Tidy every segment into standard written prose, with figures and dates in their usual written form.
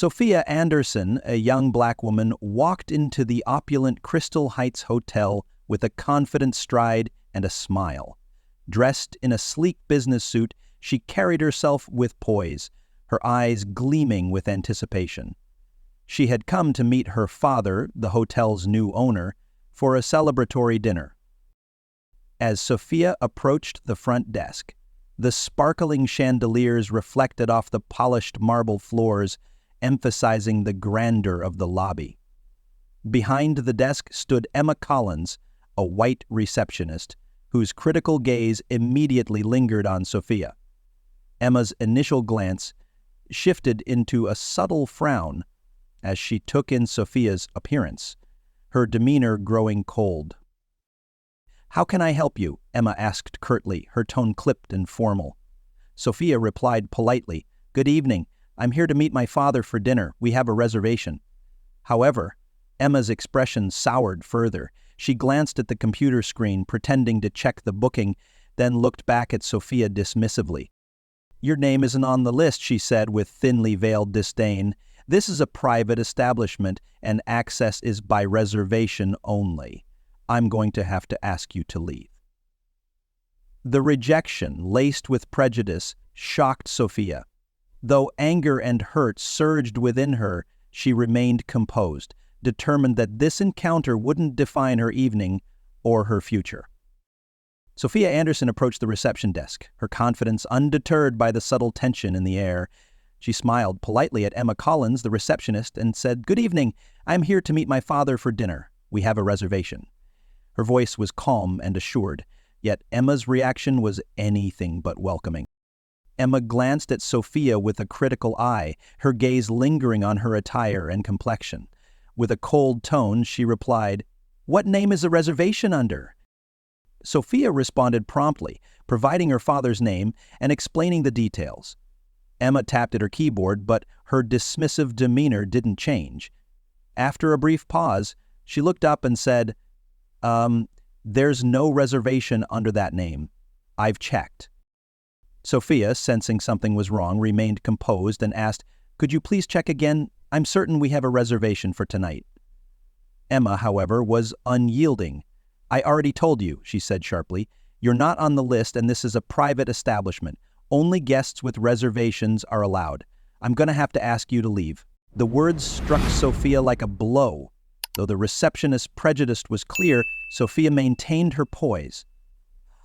Sophia Anderson, a young black woman, walked into the opulent Crystal Heights Hotel with a confident stride and a smile. Dressed in a sleek business suit, she carried herself with poise, her eyes gleaming with anticipation. She had come to meet her father, the hotel's new owner, for a celebratory dinner. As Sophia approached the front desk, the sparkling chandeliers reflected off the polished marble floors, emphasizing the grandeur of the lobby. Behind the desk stood Emma Collins, a white receptionist, whose critical gaze immediately lingered on Sophia. Emma's initial glance shifted into a subtle frown as she took in Sophia's appearance, her demeanor growing cold. "How can I help you?" Emma asked curtly, her tone clipped and formal. Sophia replied politely, "Good evening. I'm here to meet my father for dinner. We have a reservation." However, Emma's expression soured further. She glanced at the computer screen, pretending to check the booking, then looked back at Sophia dismissively. "Your name isn't on the list," she said with thinly veiled disdain. "This is a private establishment, and access is by reservation only. I'm going to have to ask you to leave." The rejection, laced with prejudice, shocked Sophia. Though anger and hurt surged within her, she remained composed, determined that this encounter wouldn't define her evening or her future. Sophia Anderson approached the reception desk, her confidence undeterred by the subtle tension in the air. She smiled politely at Emma Collins, the receptionist, and said, "Good evening. I'm here to meet my father for dinner. We have a reservation." Her voice was calm and assured, yet Emma's reaction was anything but welcoming. Emma glanced at Sophia with a critical eye, her gaze lingering on her attire and complexion. With a cold tone, she replied, "What name is the reservation under?" Sophia responded promptly, providing her father's name and explaining the details. Emma tapped at her keyboard, but her dismissive demeanor didn't change. After a brief pause, she looked up and said, "There's no reservation under that name. I've checked." Sophia, sensing something was wrong, remained composed and asked, "Could you please check again? I'm certain we have a reservation for tonight." Emma, however, was unyielding. "I already told you," she said sharply. "You're not on the list and this is a private establishment. Only guests with reservations are allowed. I'm going to have to ask you to leave." The words struck Sophia like a blow. Though the receptionist's prejudice was clear, Sophia maintained her poise.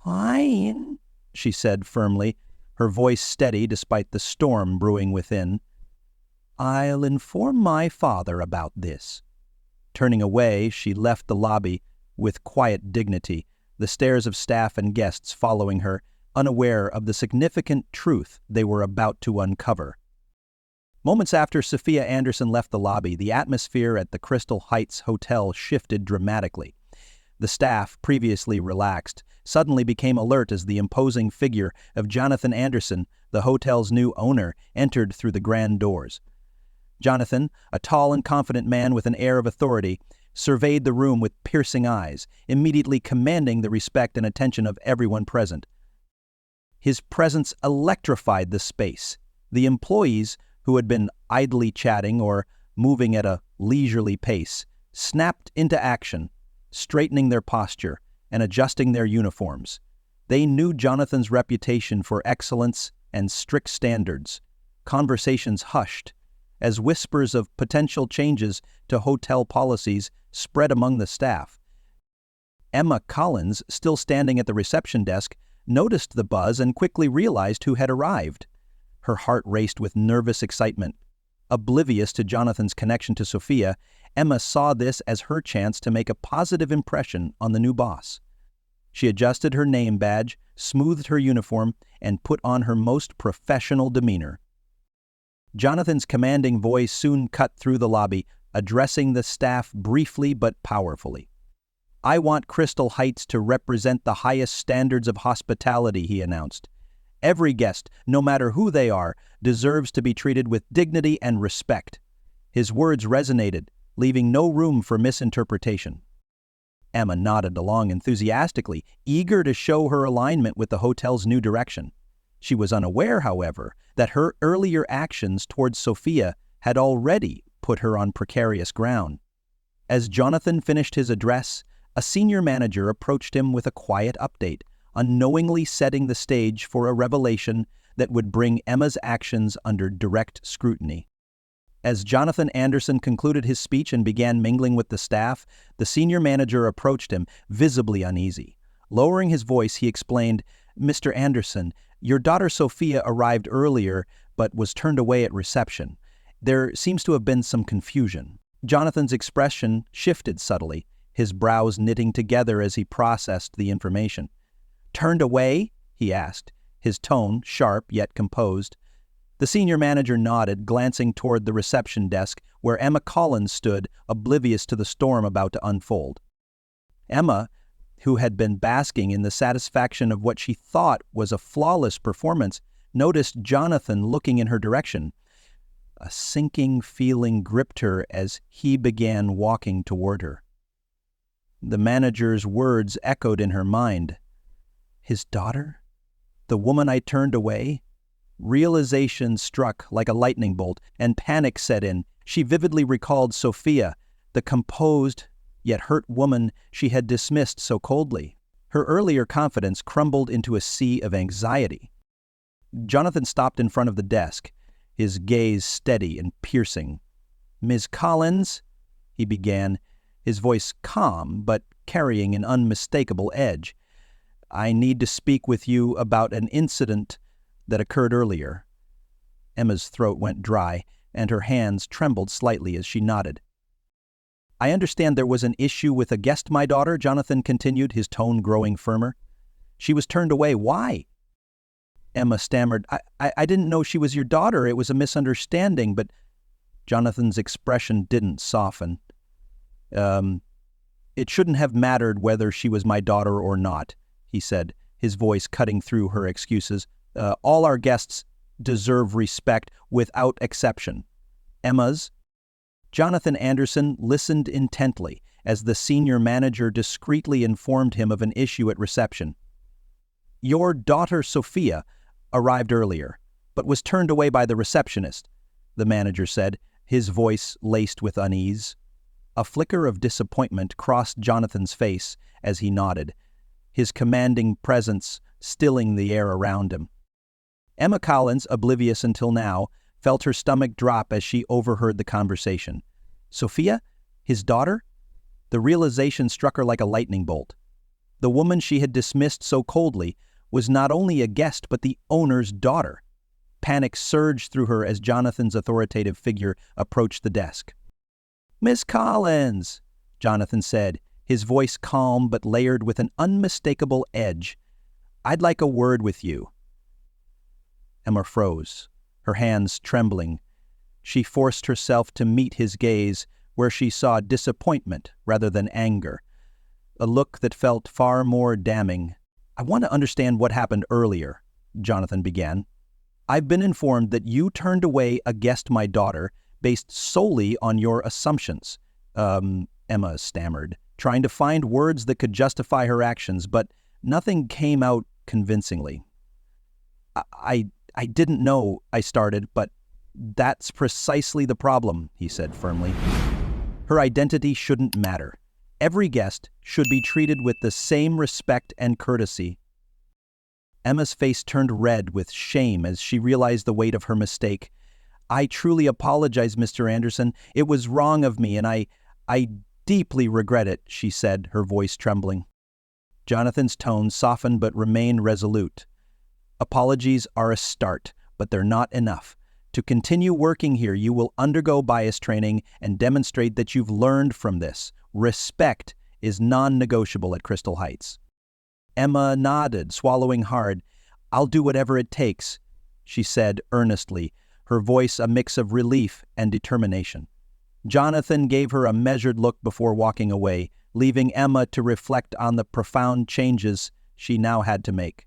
"Fine," she said firmly, her voice steady despite the storm brewing within. "I'll inform my father about this." Turning away, she left the lobby with quiet dignity, the stares of staff and guests following her, unaware of the significant truth they were about to uncover. Moments after Sophia Anderson left the lobby, the atmosphere at the Crystal Heights Hotel shifted dramatically. The staff, previously relaxed, suddenly became alert as the imposing figure of Jonathan Anderson, the hotel's new owner, entered through the grand doors. Jonathan, a tall and confident man with an air of authority, surveyed the room with piercing eyes, immediately commanding the respect and attention of everyone present. His presence electrified the space. The employees, who had been idly chatting or moving at a leisurely pace, snapped into action, straightening their posture and adjusting their uniforms. They knew Jonathan's reputation for excellence and strict standards. Conversations hushed as whispers of potential changes to hotel policies spread among the staff. Emma Collins, still standing at the reception desk, noticed the buzz and quickly realized who had arrived. Her heart raced with nervous excitement. Oblivious to Jonathan's connection to Sophia, Emma saw this as her chance to make a positive impression on the new boss. She adjusted her name badge, smoothed her uniform, and put on her most professional demeanor. Jonathan's commanding voice soon cut through the lobby, addressing the staff briefly but powerfully. "I want Crystal Heights to represent the highest standards of hospitality," he announced. "Every guest, no matter who they are, deserves to be treated with dignity and respect." His words resonated, leaving no room for misinterpretation. Emma nodded along enthusiastically, eager to show her alignment with the hotel's new direction. She was unaware, however, that her earlier actions towards Sophia had already put her on precarious ground. As Jonathan finished his address, a senior manager approached him with a quiet update, unknowingly setting the stage for a revelation that would bring Emma's actions under direct scrutiny. As Jonathan Anderson concluded his speech and began mingling with the staff, the senior manager approached him, visibly uneasy. Lowering his voice, he explained, "Mr. Anderson, your daughter Sophia arrived earlier but was turned away at reception. There seems to have been some confusion." Jonathan's expression shifted subtly, his brows knitting together as he processed the information. "Turned away?" he asked, his tone sharp yet composed. The senior manager nodded, glancing toward the reception desk where Emma Collins stood, oblivious to the storm about to unfold. Emma, who had been basking in the satisfaction of what she thought was a flawless performance, noticed Jonathan looking in her direction. A sinking feeling gripped her as he began walking toward her. The manager's words echoed in her mind. His daughter? The woman I turned away? Realization struck like a lightning bolt, and panic set in. She vividly recalled Sophia, the composed yet hurt woman she had dismissed so coldly. Her earlier confidence crumbled into a sea of anxiety. Jonathan stopped in front of the desk, his gaze steady and piercing. "Ms. Collins," he began, his voice calm but carrying an unmistakable edge. "I need to speak with you about an incident that occurred earlier." Emma's throat went dry, and her hands trembled slightly as she nodded. "I understand there was an issue with a guest, my daughter," Jonathan continued, his tone growing firmer. "She was turned away. Why?" Emma stammered, I didn't know she was your daughter. It was a misunderstanding," but Jonathan's expression didn't soften. It shouldn't have mattered whether she was my daughter or not," he said, his voice cutting through her excuses. All our guests deserve respect without exception. Emma's." Jonathan Anderson listened intently as the senior manager discreetly informed him of an issue at reception. "Your daughter Sophia arrived earlier, but was turned away by the receptionist," the manager said, his voice laced with unease. A flicker of disappointment crossed Jonathan's face as he nodded, his commanding presence stilling the air around him. Emma Collins, oblivious until now, felt her stomach drop as she overheard the conversation. Sophia? His daughter? The realization struck her like a lightning bolt. The woman she had dismissed so coldly was not only a guest but the owner's daughter. Panic surged through her as Jonathan's authoritative figure approached the desk. "Miss Collins," Jonathan said, his voice calm but layered with an unmistakable edge. "I'd like a word with you." Emma froze, her hands trembling. She forced herself to meet his gaze, where she saw disappointment rather than anger, a look that felt far more damning. "I want to understand what happened earlier," Jonathan began. "I've been informed that you turned away a guest, my daughter, based solely on your assumptions." Emma stammered, trying to find words that could justify her actions, but nothing came out convincingly. I didn't know," I started, "but that's precisely the problem," he said firmly. "Her identity shouldn't matter. Every guest should be treated with the same respect and courtesy." Emma's face turned red with shame as she realized the weight of her mistake. "I truly apologize, Mr. Anderson. It was wrong of me, and I deeply regret it," she said, her voice trembling. Jonathan's tone softened but remained resolute. "Apologies are a start, but they're not enough. To continue working here, you will undergo bias training and demonstrate that you've learned from this. Respect is non-negotiable at Crystal Heights." Emma nodded, swallowing hard. "I'll do whatever it takes," she said earnestly, her voice a mix of relief and determination. Jonathan gave her a measured look before walking away, leaving Emma to reflect on the profound changes she now had to make.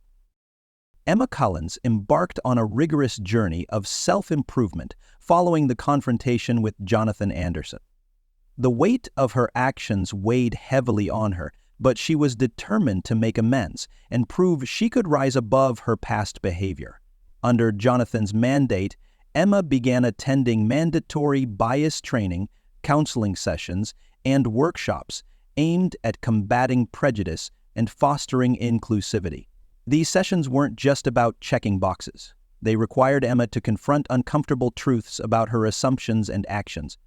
Emma Collins embarked on a rigorous journey of self-improvement following the confrontation with Jonathan Anderson. The weight of her actions weighed heavily on her, but she was determined to make amends and prove she could rise above her past behavior. Under Jonathan's mandate, Emma began attending mandatory bias training, counseling sessions, and workshops aimed at combating prejudice and fostering inclusivity. These sessions weren't just about checking boxes. They required Emma to confront uncomfortable truths about her assumptions and actions.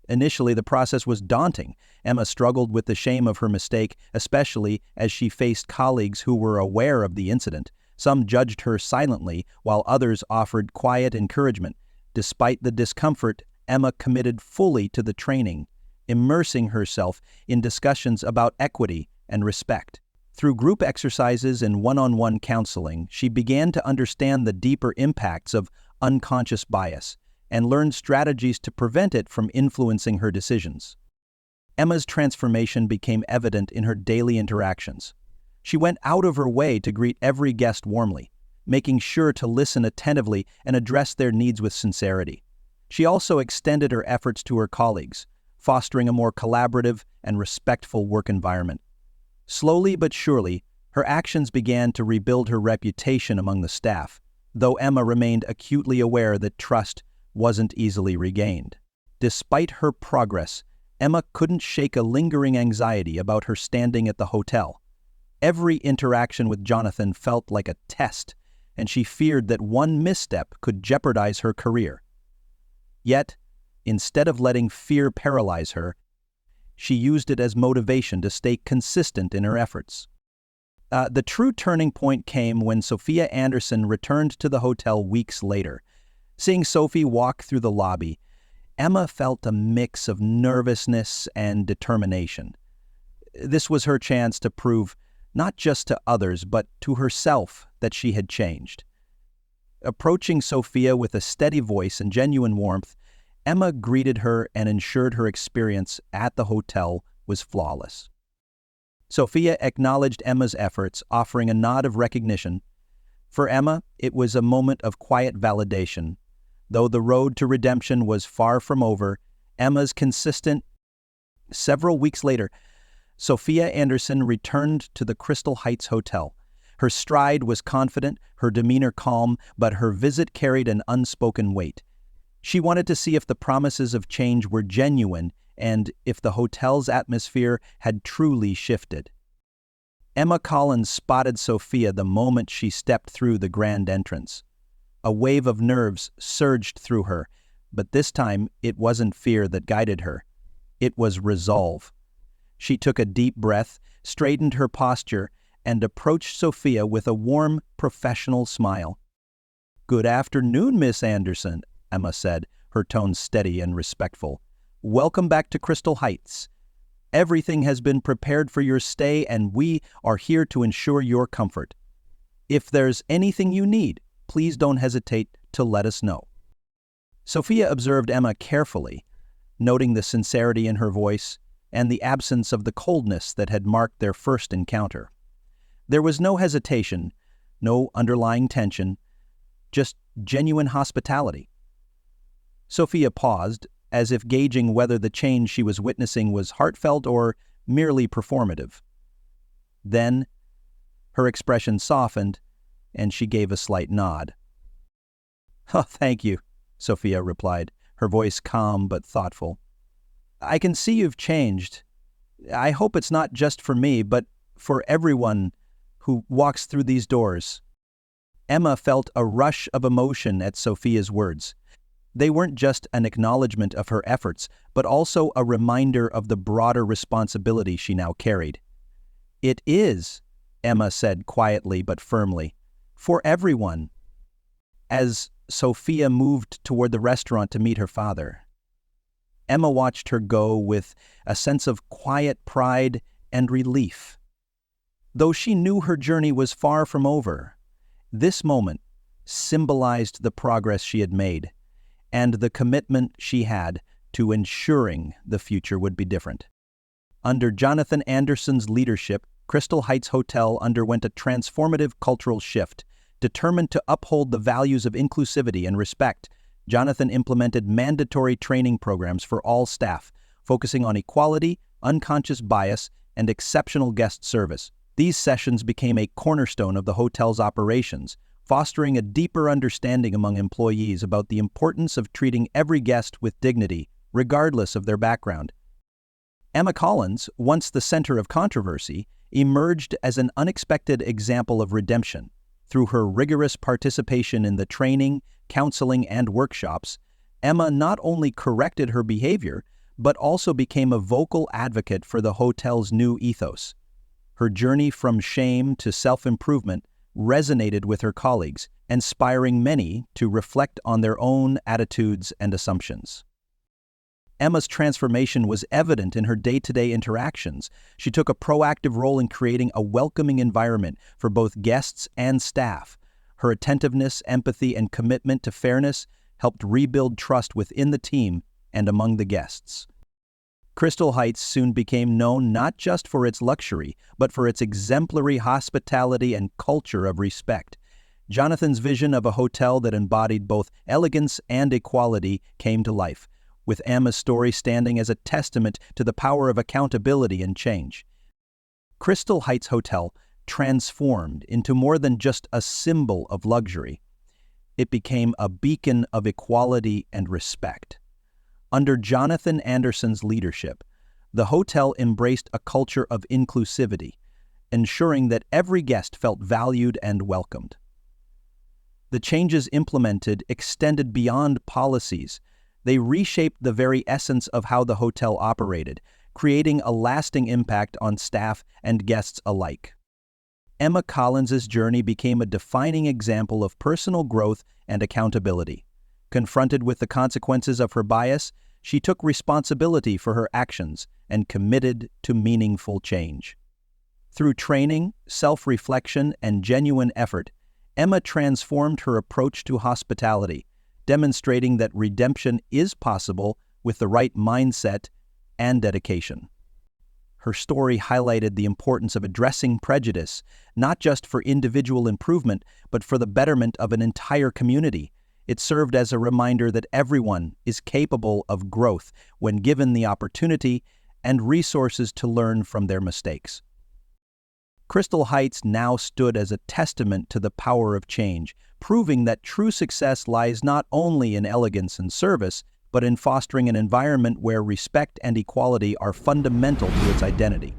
Initially, the process was daunting. Emma struggled with the shame of her mistake, especially as she faced colleagues who were aware of the incident. Some judged her silently, while others offered quiet encouragement. Despite the discomfort, Emma committed fully to the training, immersing herself in discussions about equity and respect. Through group exercises and one-on-one counseling, she began to understand the deeper impacts of unconscious bias and learned strategies to prevent it from influencing her decisions. Emma's transformation became evident in her daily interactions. She went out of her way to greet every guest warmly, making sure to listen attentively and address their needs with sincerity. She also extended her efforts to her colleagues, fostering a more collaborative and respectful work environment. Slowly but surely, her actions began to rebuild her reputation among the staff, though Emma remained acutely aware that trust wasn't easily regained. Despite her progress, Emma couldn't shake a lingering anxiety about her standing at the hotel. Every interaction with Jonathan felt like a test, and she feared that one misstep could jeopardize her career. Yet, instead of letting fear paralyze her, she used it as motivation to stay consistent in her efforts. The true turning point came when Sophia Anderson returned to the hotel weeks later. Seeing Sophie walk through the lobby, Emma felt a mix of nervousness and determination. This was her chance to prove, not just to others, but to herself, that she had changed. Approaching Sophia with a steady voice and genuine warmth, Emma greeted her and ensured her experience at the hotel was flawless. Sophia acknowledged Emma's efforts, offering a nod of recognition. For Emma, it was a moment of quiet validation. Though the road to redemption was far from over, Emma's consistent. Several weeks later, Sophia Anderson returned to the Crystal Heights Hotel. Her stride was confident, her demeanor calm, but her visit carried an unspoken weight. She wanted to see if the promises of change were genuine and if the hotel's atmosphere had truly shifted. Emma Collins spotted Sophia the moment she stepped through the grand entrance. A wave of nerves surged through her, but this time it wasn't fear that guided her. It was resolve. She took a deep breath, straightened her posture, and approached Sophia with a warm, professional smile. "Good afternoon, Miss Anderson," Emma said, her tone steady and respectful. "Welcome back to Crystal Heights. Everything has been prepared for your stay, and we are here to ensure your comfort. If there's anything you need, please don't hesitate to let us know." Sophia observed Emma carefully, noting the sincerity in her voice and the absence of the coldness that had marked their first encounter. There was no hesitation, no underlying tension, just genuine hospitality. Sophia paused, as if gauging whether the change she was witnessing was heartfelt or merely performative. Then, her expression softened, and she gave a slight nod. "Oh, thank you," Sophia replied, her voice calm but thoughtful. "I can see you've changed. I hope it's not just for me, but for everyone who walks through these doors." Emma felt a rush of emotion at Sophia's words. They weren't just an acknowledgement of her efforts, but also a reminder of the broader responsibility she now carried. "It is," Emma said quietly but firmly, "for everyone." As Sophia moved toward the restaurant to meet her father, Emma watched her go with a sense of quiet pride and relief. Though she knew her journey was far from over, this moment symbolized the progress she had made and the commitment she had to ensuring the future would be different. Under Jonathan Anderson's leadership, Crystal Heights Hotel underwent a transformative cultural shift. Determined to uphold the values of inclusivity and respect, Jonathan implemented mandatory training programs for all staff, focusing on equality, unconscious bias, and exceptional guest service. These sessions became a cornerstone of the hotel's operations, fostering a deeper understanding among employees about the importance of treating every guest with dignity, regardless of their background. Emma Collins, once the center of controversy, emerged as an unexpected example of redemption. Through her rigorous participation in the training, counseling, and workshops, Emma not only corrected her behavior, but also became a vocal advocate for the hotel's new ethos. Her journey from shame to self-improvement resonated with her colleagues, inspiring many to reflect on their own attitudes and assumptions. Emma's transformation was evident in her day-to-day interactions. She took a proactive role in creating a welcoming environment for both guests and staff. Her attentiveness, empathy, and commitment to fairness helped rebuild trust within the team and among the guests. Crystal Heights soon became known not just for its luxury, but for its exemplary hospitality and culture of respect. Jonathan's vision of a hotel that embodied both elegance and equality came to life, with Emma's story standing as a testament to the power of accountability and change. Crystal Heights Hotel transformed into more than just a symbol of luxury. It became a beacon of equality and respect. Under Jonathan Anderson's leadership, the hotel embraced a culture of inclusivity, ensuring that every guest felt valued and welcomed. The changes implemented extended beyond policies. They reshaped the very essence of how the hotel operated, creating a lasting impact on staff and guests alike. Emma Collins's journey became a defining example of personal growth and accountability. Confronted with the consequences of her bias, she took responsibility for her actions and committed to meaningful change. Through training, self-reflection, and genuine effort, Emma transformed her approach to hospitality, demonstrating that redemption is possible with the right mindset and dedication. Her story highlighted the importance of addressing prejudice, not just for individual improvement, but for the betterment of an entire community. It served as a reminder that everyone is capable of growth when given the opportunity and resources to learn from their mistakes. Crystal Heights now stood as a testament to the power of change, proving that true success lies not only in elegance and service, but in fostering an environment where respect and equality are fundamental to its identity.